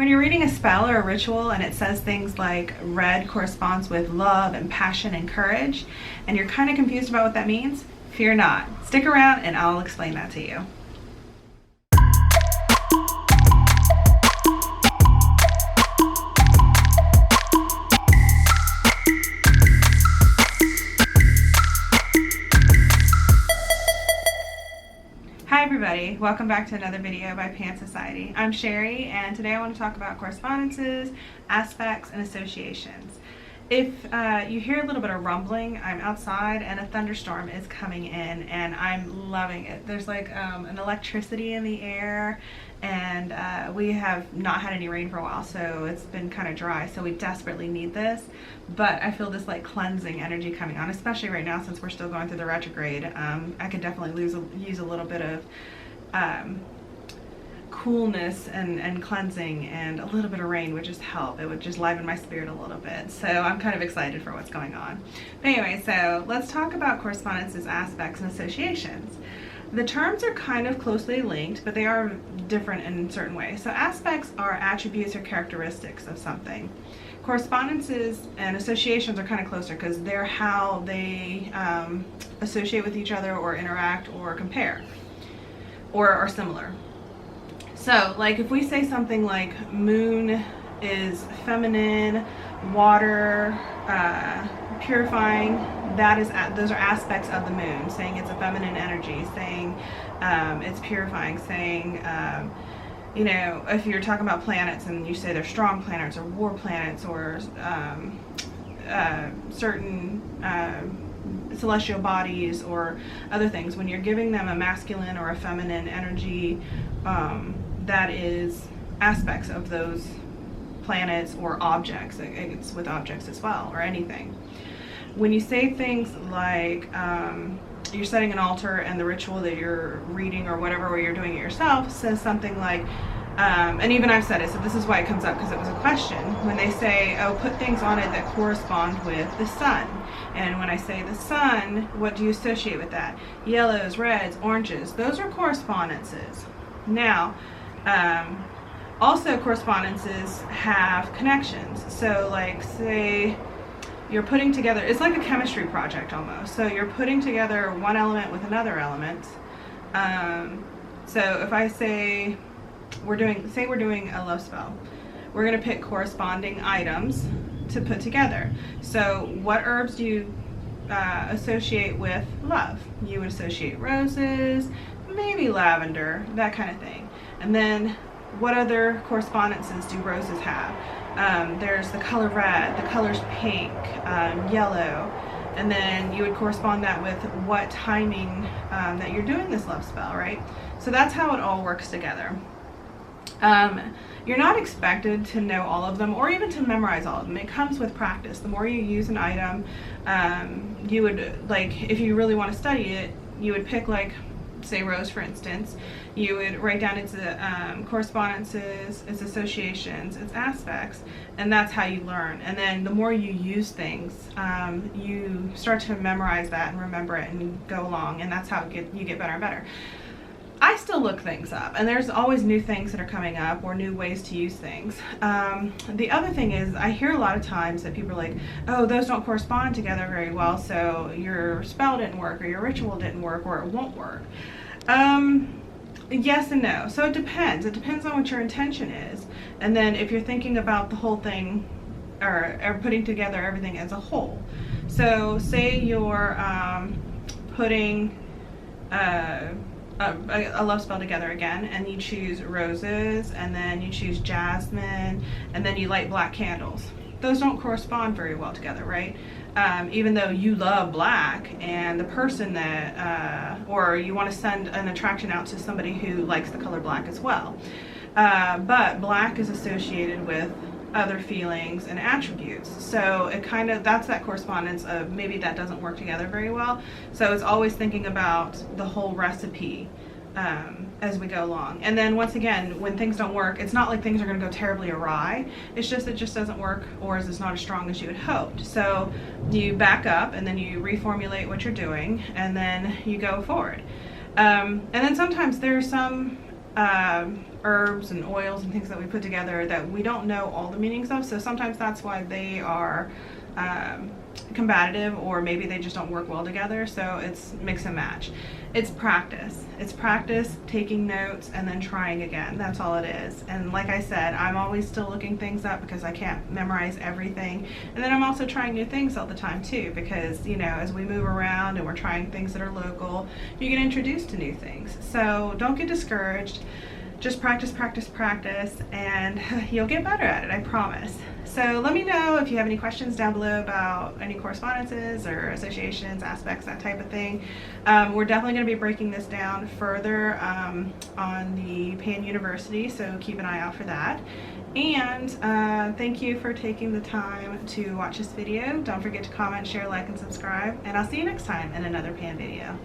When you're reading a spell or a ritual and it says things like red corresponds with love and passion and courage, and you're kind of confused about what that means, fear not. Stick around and I'll explain that to you. Hi everybody, welcome back to another video by Pan Society. I'm Cherie, and today I want to talk about correspondences, aspects, and associations. If you hear a little bit of rumbling, I'm outside and a thunderstorm is coming in and I'm loving it. There's like an electricity in the air, and we have not had any rain for a while, so it's been kind of dry, so we desperately need this. But I feel this like cleansing energy coming on, especially right now since we're still going through the retrograde. I could definitely use a little bit of coolness and cleansing, and a little bit of rain would just help. It would just liven my spirit a little bit. So I'm kind of excited for what's going on. But anyway, so let's talk about correspondences, aspects, and associations. The terms are kind of closely linked, but they are different in certain ways. So aspects are attributes or characteristics of something. Correspondences and associations are kind of closer because they're how they associate with each other or interact or compare or are similar. So like if we say something like moon is feminine, water, purifying, those are aspects of the moon. Saying it's a feminine energy, saying it's purifying, saying you know, if you're talking about planets and you say they're strong planets or war planets or certain celestial bodies or other things, when you're giving them a masculine or a feminine energy, that is aspects of those planets or objects. It's with objects as well, or anything. When you say things like you're setting an altar and the ritual that you're reading or whatever, or you're doing it yourself, says something like, and even I've said it, so this is why it comes up, because it was a question. When they say, oh, put things on it that correspond with the sun. And when I say the sun, what do you associate with that? Yellows, reds, oranges, those are correspondences. Now, also correspondences have connections. So like say you're putting together, it's like a chemistry project almost. So you're putting together one element with another element. So if I say we're doing a love spell, we're going to pick corresponding items to put together. So what herbs do you associate with love? You would associate roses, maybe lavender, that kind of thing. And then what other correspondences do roses have? There's the color red, the colors pink, yellow, and then you would correspond that with what timing that you're doing this love spell, right? So that's how it all works together. You're not expected to know all of them or even to memorize all of them. It comes with practice. The more you use an item, you would, like, if you really want to study it, you would pick, like, say rose for instance, you would write down its correspondences, its associations, its aspects, and that's how you learn. And then the more you use things, you start to memorize that and remember it and go along, and that's how you get better and better. I still look things up, and there's always new things that are coming up or new ways to use things. The other thing is, I hear a lot of times that people are like, oh, those don't correspond together very well, so your spell didn't work or your ritual didn't work or it won't work. Yes and no. So it depends. It depends on what your intention is. And then if you're thinking about the whole thing or putting together everything as a whole. So say you're putting a love spell together again, and you choose roses, and then you choose jasmine, and then you light black candles. Those don't correspond very well together, right? Even though you love black, and the person that, or you want to send an attraction out to somebody who likes the color black as well. But black is associated with other feelings and attributes. So it kind of, that's that correspondence of maybe that doesn't work together very well. So it's always thinking about the whole recipe as we go along. And then once again, when things don't work, it's not like things are going to go terribly awry. It's just it just doesn't work, or is it's not as strong as you had hoped. So you back up and then you reformulate what you're doing, and then you go forward. And then sometimes there are some herbs and oils and things that we put together that we don't know all the meanings of. So sometimes that's why they are combative, or maybe they just don't work well together. So it's mix and match. It's practice. It's practice, taking notes, and then trying again. That's all it is. And like I said, I'm always still looking things up because I can't memorize everything. And then I'm also trying new things all the time too, because, you know, as we move around and we're trying things that are local, you get introduced to new things. So don't get discouraged. Just practice, practice, practice, and you'll get better at it, I promise. So let me know if you have any questions down below about any correspondences or associations, aspects, that type of thing. We're definitely going to be breaking this down further on the Pan University, so keep an eye out for that. And thank you for taking the time to watch this video. Don't forget to comment, share, like, and subscribe, and I'll see you next time in another Pan video.